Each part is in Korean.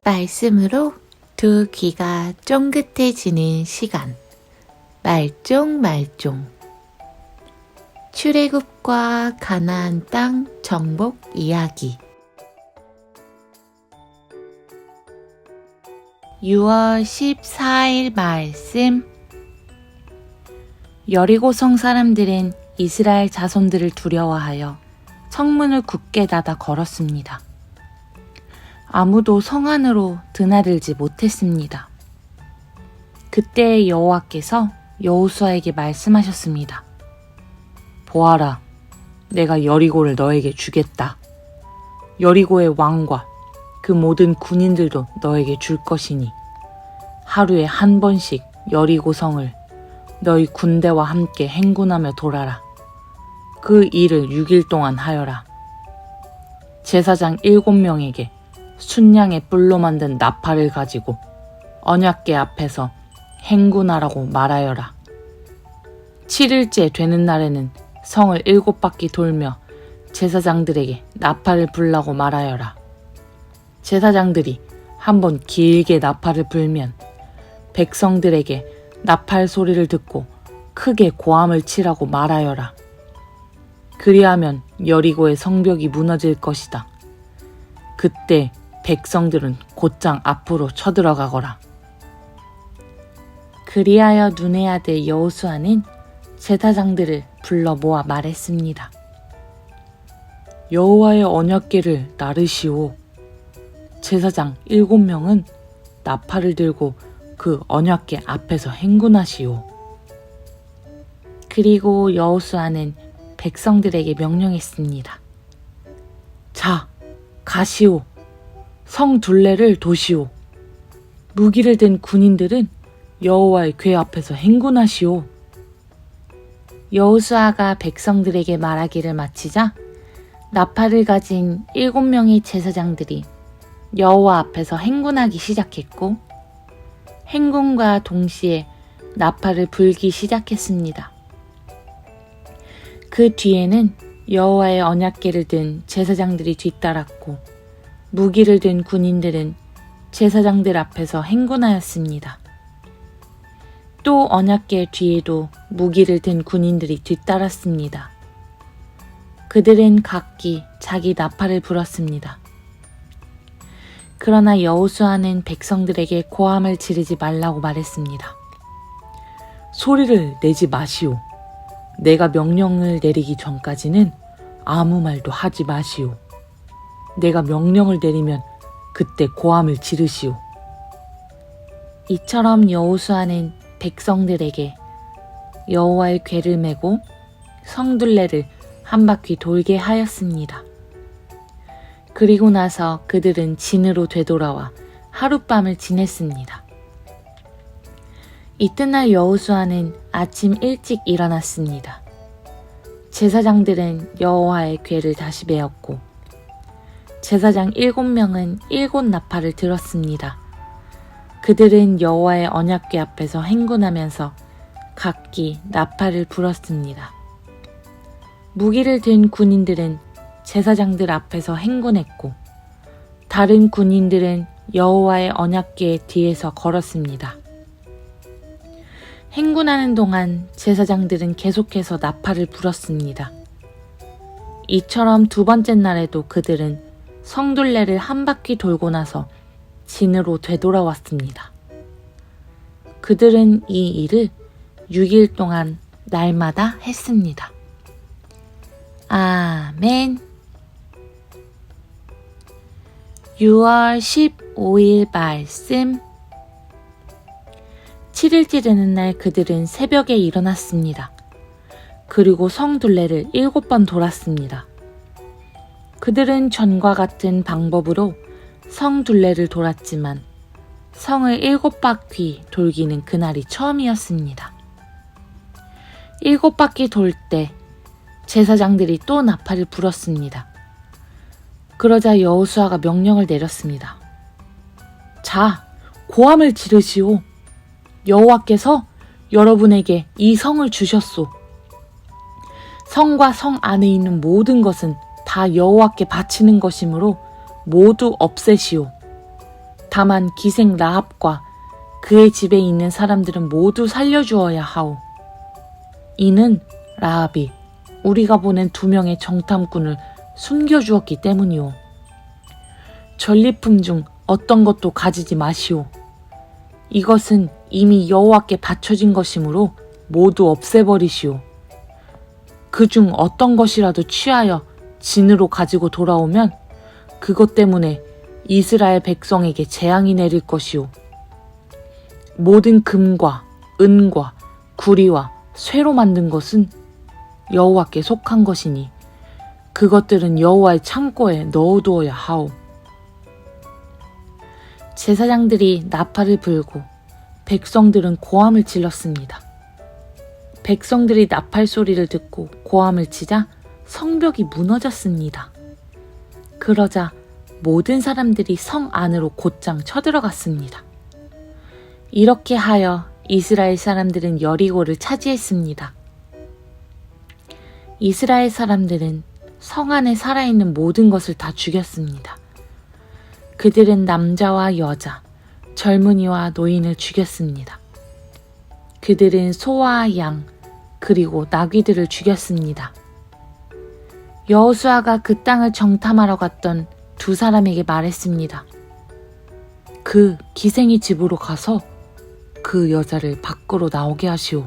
말씀으로 두 귀가 쫑긋해지는 시간. 말쫑말쫑. 출애굽과 가나안 땅 정복 이야기. 6월 14일 말씀. 여리고성 사람들은 이스라엘 자손들을 두려워하여 성문을 굳게 닫아 걸었습니다. 아무도 성 안으로 드나들지 못했습니다. 그때 여호와께서 여호수아에게 말씀하셨습니다. 보아라, 내가 여리고를 너에게 주겠다. 여리고의 왕과 그 모든 군인들도 너에게 줄 것이니 하루에 한 번씩 여리고 성을 너희 군대와 함께 행군하며 돌아라. 그 일을 6일 동안 하여라. 제사장 7명에게 순양의 뿔로 만든 나팔을 가지고 언약궤 앞에서 행군하라고 말하여라. 7일째 되는 날에는 성을 7바퀴 돌며 제사장들에게 나팔을 불라고 말하여라. 제사장들이 한번 길게 나팔을 불면 백성들에게 나팔 소리를 듣고 크게 고함을 치라고 말하여라. 그리하면 여리고의 성벽이 무너질 것이다. 그때 백성들은 곧장 앞으로 쳐들어가거라. 그리하여 눈의 아들 여호수아는 제사장들을 불러 모아 말했습니다. 여호와의 언약궤를 나르시오. 제사장 7명은 나팔을 들고 그 언약궤 앞에서 행군하시오. 그리고 여호수아는 백성들에게 명령했습니다. 자, 가시오. 성 둘레를 도시오. 무기를 든 군인들은 여호와의 궤 앞에서 행군하시오. 여호수아가 백성들에게 말하기를 마치자 나팔을 가진 7명의 제사장들이 여호와 앞에서 행군하기 시작했고 행군과 동시에 나팔을 불기 시작했습니다. 그 뒤에는 여호와의 언약궤를 든 제사장들이 뒤따랐고 무기를 든 군인들은 제사장들 앞에서 행군하였습니다. 또 언약궤 뒤에도 무기를 든 군인들이 뒤따랐습니다. 그들은 각기 자기 나팔을 불었습니다. 그러나 여호수아는 백성들에게 고함을 지르지 말라고 말했습니다. 소리를 내지 마시오. 내가 명령을 내리기 전까지는 아무 말도 하지 마시오. 내가 명령을 내리면 그때 고함을 지르시오. 이처럼 여호수아는 백성들에게 여호와의 궤를 메고 성둘레를 한 바퀴 돌게 하였습니다. 그리고 나서 그들은 진으로 되돌아와 하룻밤을 지냈습니다. 이튿날 여호수아는 아침 일찍 일어났습니다. 제사장들은 여호와의 궤를 다시 메었고 제사장 7명은 7 나팔을 들었습니다. 그들은 여호와의 언약궤 앞에서 행군하면서 각기 나팔을 불었습니다. 무기를 든 군인들은 제사장들 앞에서 행군했고 다른 군인들은 여호와의 언약궤 뒤에서 걸었습니다. 행군하는 동안 제사장들은 계속해서 나팔을 불었습니다. 이처럼 두 번째 날에도 그들은 성둘레를 한 바퀴 돌고 나서 진으로 되돌아왔습니다. 그들은 이 일을 6일 동안 날마다 했습니다. 아멘. 6월 15일 말씀. 7일째 되는 날 그들은 새벽에 일어났습니다. 그리고 성 둘레를 7번 돌았습니다. 그들은 전과 같은 방법으로 성 둘레를 돌았지만 성을 7바퀴 돌기는 그날이 처음이었습니다. 7바퀴 돌 때 제사장들이 또 나팔을 불었습니다. 그러자 여호수아가 명령을 내렸습니다. 자, 고함을 지르시오. 여호와께서 여러분에게 이 성을 주셨소. 성과 성 안에 있는 모든 것은 다 여호와께 바치는 것이므로 모두 없애시오. 다만 기생 라합과 그의 집에 있는 사람들은 모두 살려주어야 하오. 이는 라합이 우리가 보낸 2명의 정탐꾼을 숨겨주었기 때문이오. 전리품 중 어떤 것도 가지지 마시오. 이것은 이미 여호와께 바쳐진 것이므로 모두 없애버리시오. 그중 어떤 것이라도 취하여 진으로 가지고 돌아오면 그것 때문에 이스라엘 백성에게 재앙이 내릴 것이오. 모든 금과 은과 구리와 쇠로 만든 것은 여호와께 속한 것이니 그것들은 여호와의 창고에 넣어두어야 하오. 제사장들이 나팔을 불고 백성들은 고함을 질렀습니다. 백성들이 나팔 소리를 듣고 고함을 치자 성벽이 무너졌습니다. 그러자 모든 사람들이 성 안으로 곧장 쳐들어갔습니다. 이렇게 하여 이스라엘 사람들은 여리고를 차지했습니다. 이스라엘 사람들은 성 안에 살아있는 모든 것을 다 죽였습니다. 그들은 남자와 여자, 젊은이와 노인을 죽였습니다. 그들은 소와 양, 그리고 나귀들을 죽였습니다. 여호수아가 그 땅을 정탐하러 갔던 2 사람에게 말했습니다. 그 기생이 집으로 가서 그 여자를 밖으로 나오게 하시오.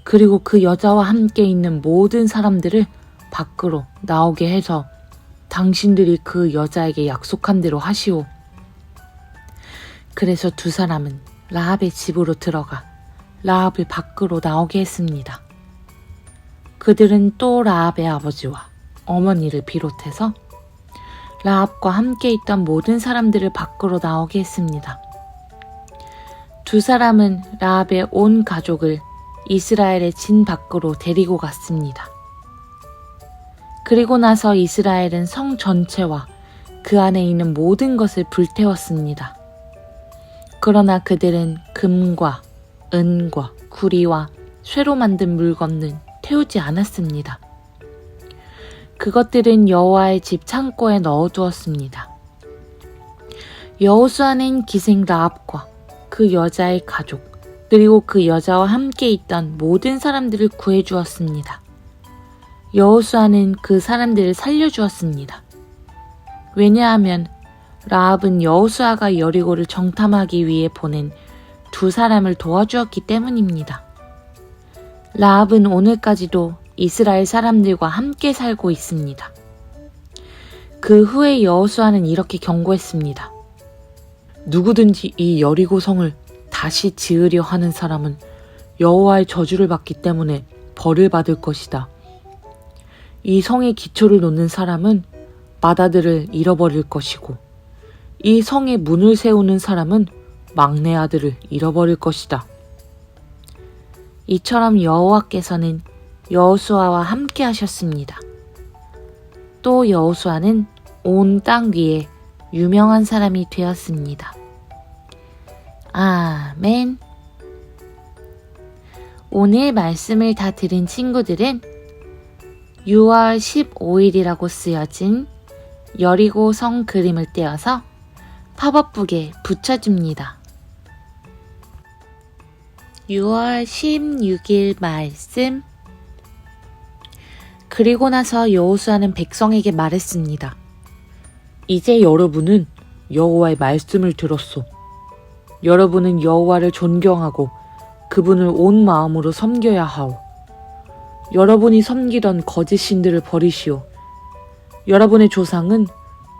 그리고 그 여자와 함께 있는 모든 사람들을 밖으로 나오게 해서 당신들이 그 여자에게 약속한 대로 하시오. 그래서 2 사람은 라합의 집으로 들어가 라합을 밖으로 나오게 했습니다. 그들은 또 라합의 아버지와 어머니를 비롯해서 라합과 함께 있던 모든 사람들을 밖으로 나오게 했습니다. 2 사람은 라합의 온 가족을 이스라엘의 진 밖으로 데리고 갔습니다. 그리고 나서 이스라엘은 성 전체와 그 안에 있는 모든 것을 불태웠습니다. 그러나 그들은 금과 은과 구리와 쇠로 만든 물건은 태우지 않았습니다. 그것들은 여호와의 집 창고에 넣어두었습니다. 여호수아는 기생 라합과 그 여자의 가족 그리고 그 여자와 함께 있던 모든 사람들을 구해주었습니다. 여호수아는 그 사람들을 살려주었습니다. 왜냐하면 라합은 여호수아가 여리고를 정탐하기 위해 보낸 2 사람을 도와주었기 때문입니다. 라합은 오늘까지도 이스라엘 사람들과 함께 살고 있습니다. 그 후에 여호수아는 이렇게 경고했습니다. 누구든지 이 여리고 성을 다시 지으려 하는 사람은 여호와의 저주를 받기 때문에 벌을 받을 것이다. 이 성의 기초를 놓는 사람은 맏아들을 잃어버릴 것이고 이 성의 문을 세우는 사람은 막내 아들을 잃어버릴 것이다. 이처럼 여호와께서는 여호수아와 함께 하셨습니다. 또 여호수아는 온 땅 위에 유명한 사람이 되었습니다. 아멘. 오늘 말씀을 다 들은 친구들은 6월 15일이라고 쓰여진 여리고 성 그림을 떼어서 팝업북에 붙여줍니다. 6월 16일 말씀. 그리고 나서 여호수아는 백성에게 말했습니다. 이제 여러분은 여호와의 말씀을 들었소. 여러분은 여호와를 존경하고 그분을 온 마음으로 섬겨야 하오. 여러분이 섬기던 거짓 신들을 버리시오. 여러분의 조상은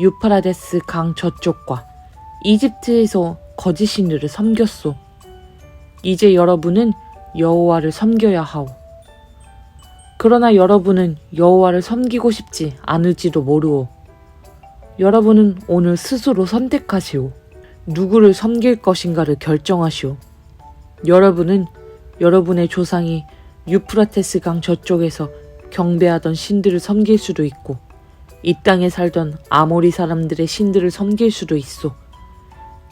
유프라데스 강 저쪽과 이집트에서 거짓 신들을 섬겼소. 이제 여러분은 여호와를 섬겨야 하오. 그러나 여러분은 여호와를 섬기고 싶지 않을지도 모르오. 여러분은 오늘 스스로 선택하시오. 누구를 섬길 것인가를 결정하시오. 여러분은 여러분의 조상이 유프라테스 강 저쪽에서 경배하던 신들을 섬길 수도 있고 이 땅에 살던 아모리 사람들의 신들을 섬길 수도 있소.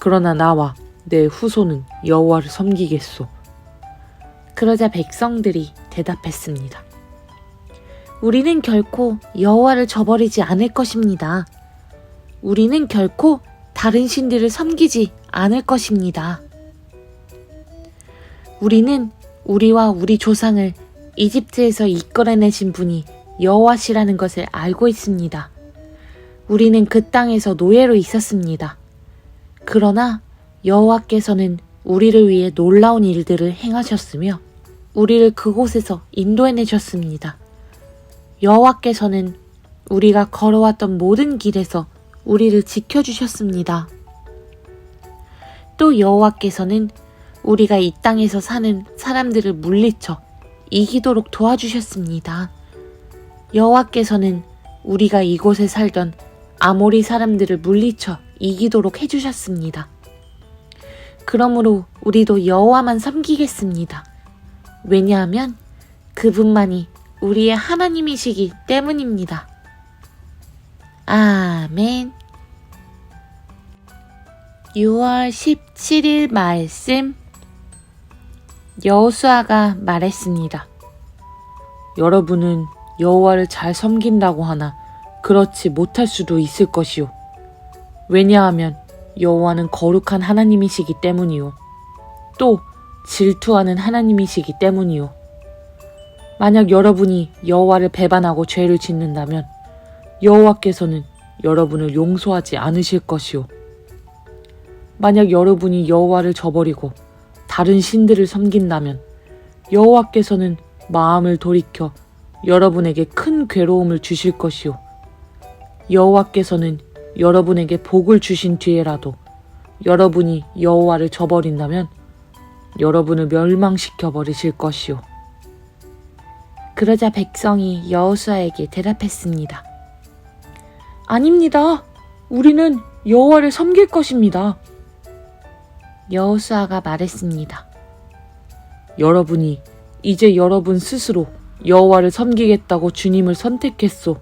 그러나 나와 내 후손은 여호와를 섬기겠소. 그러자 백성들이 대답했습니다. 우리는 결코 여호와를 저버리지 않을 것입니다. 우리는 결코 다른 신들을 섬기지 않을 것입니다. 우리는 우리와 우리 조상을 이집트에서 이끌어내신 분이 여호와시라는 것을 알고 있습니다. 우리는 그 땅에서 노예로 있었습니다. 그러나 여호와께서는 우리를 위해 놀라운 일들을 행하셨으며 우리를 그곳에서 인도해내셨습니다. 여호와께서는 우리가 걸어왔던 모든 길에서 우리를 지켜주셨습니다. 또 여호와께서는 우리가 이 땅에서 사는 사람들을 물리쳐 이기도록 도와주셨습니다. 여호와께서는 우리가 이곳에 살던 아모리 사람들을 물리쳐 이기도록 해주셨습니다. 그러므로 우리도 여호와만 섬기겠습니다. 왜냐하면 그분만이 우리의 하나님이시기 때문입니다. 아멘. 6월 17일 말씀. 여호수아가 말했습니다. 여러분은 여호와를 잘 섬긴다고 하나 그렇지 못할 수도 있을 것이요. 왜냐하면 여호와는 거룩한 하나님이시기 때문이요. 또 질투하는 하나님이시기 때문이요. 만약 여러분이 여호와를 배반하고 죄를 짓는다면 여호와께서는 여러분을 용서하지 않으실 것이요. 만약 여러분이 여호와를 저버리고 다른 신들을 섬긴다면 여호와께서는 마음을 돌이켜 여러분에게 큰 괴로움을 주실 것이요. 여호와께서는 여러분에게 복을 주신 뒤에라도 여러분이 여호와를 저버린다면 여러분을 멸망시켜 버리실 것이요. 그러자 백성이 여호수아에게 대답했습니다. 아닙니다. 우리는 여호와를 섬길 것입니다. 여호수아가 말했습니다. 여러분이 이제 여러분 스스로 여호와를 섬기겠다고 주님을 선택했소.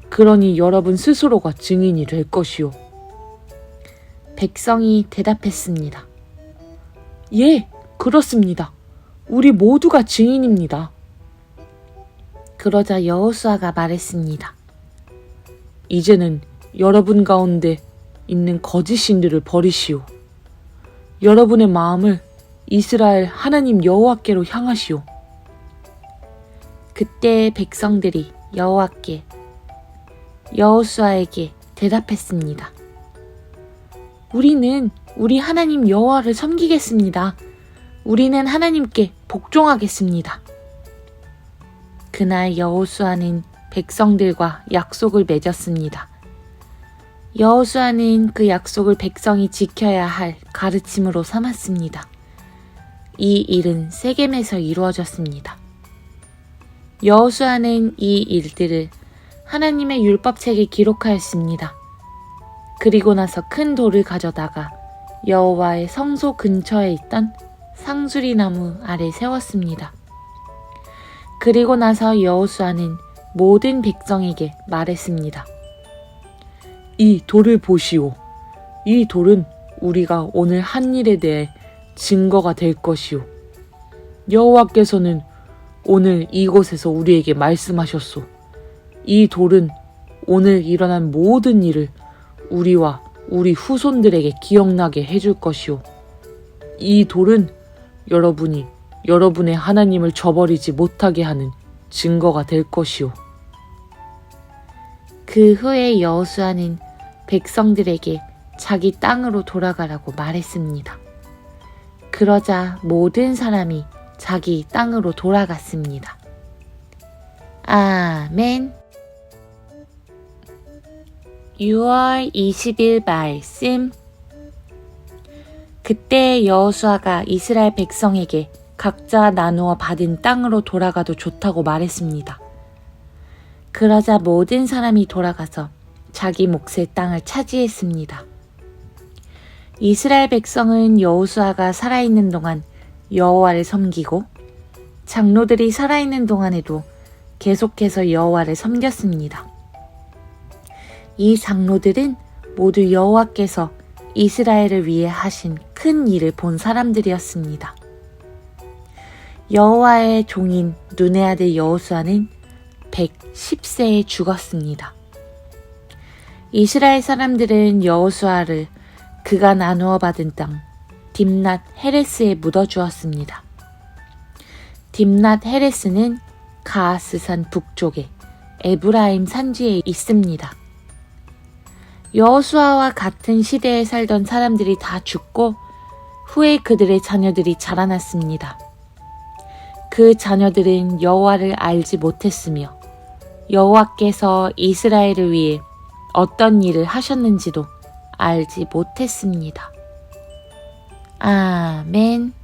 그러니 여러분 스스로가 증인이 될 것이요. 백성이 대답했습니다. 예, 그렇습니다. 우리 모두가 증인입니다. 그러자 여호수아가 말했습니다. 이제는 여러분 가운데 있는 거짓 신들을 버리시오. 여러분의 마음을 이스라엘 하나님 여호와께로 향하시오. 그때 백성들이 여호수아에게 대답했습니다. 우리는 우리 하나님 여호와를 섬기겠습니다. 우리는 하나님께 복종하겠습니다. 그날 여호수아는 백성들과 약속을 맺었습니다. 여호수아는 그 약속을 백성이 지켜야 할 가르침으로 삼았습니다. 이 일은 세겜에서 이루어졌습니다. 여호수아는 이 일들을 하나님의 율법책에 기록하였습니다. 그리고 나서 큰 돌을 가져다가 여호와의 성소 근처에 있던 상수리 나무 아래 세웠습니다. 그리고 나서 여호수아는 모든 백성에게 말했습니다. 이 돌을 보시오. 이 돌은 우리가 오늘 한 일에 대해 증거가 될 것이오. 여호와께서는 오늘 이곳에서 우리에게 말씀하셨소. 이 돌은 오늘 일어난 모든 일을 우리와 우리 후손들에게 기억나게 해줄 것이오. 이 돌은 여러분이 여러분의 하나님을 저버리지 못하게 하는 증거가 될 것이오. 그 후에 여호수아는 백성들에게 자기 땅으로 돌아가라고 말했습니다. 그러자 모든 사람이 자기 땅으로 돌아갔습니다. 아멘. 6월 20일 말씀. 그때 여호수아가 이스라엘 백성에게 각자 나누어 받은 땅으로 돌아가도 좋다고 말했습니다. 그러자 모든 사람이 돌아가서 자기 몫의 땅을 차지했습니다. 이스라엘 백성은 여호수아가 살아있는 동안 여호와를 섬기고 장로들이 살아있는 동안에도 계속해서 여호와를 섬겼습니다. 이 장로들은 모두 여호와께서 이스라엘을 위해 하신 큰 일을 본 사람들이었습니다. 여호와의 종인 눈의 아들 여호수아는 110세에 죽었습니다. 이스라엘 사람들은 여호수아를 그가 나누어 받은 땅 딥낫 헤레스에 묻어주었습니다. 딥낫 헤레스는 가하스산 북쪽에 에브라임 산지에 있습니다. 여호수아와 같은 시대에 살던 사람들이 다 죽고 후에 그들의 자녀들이 자라났습니다. 그 자녀들은 여호와를 알지 못했으며 여호와께서 이스라엘을 위해 어떤 일을 하셨는지도 알지 못했습니다. 아멘.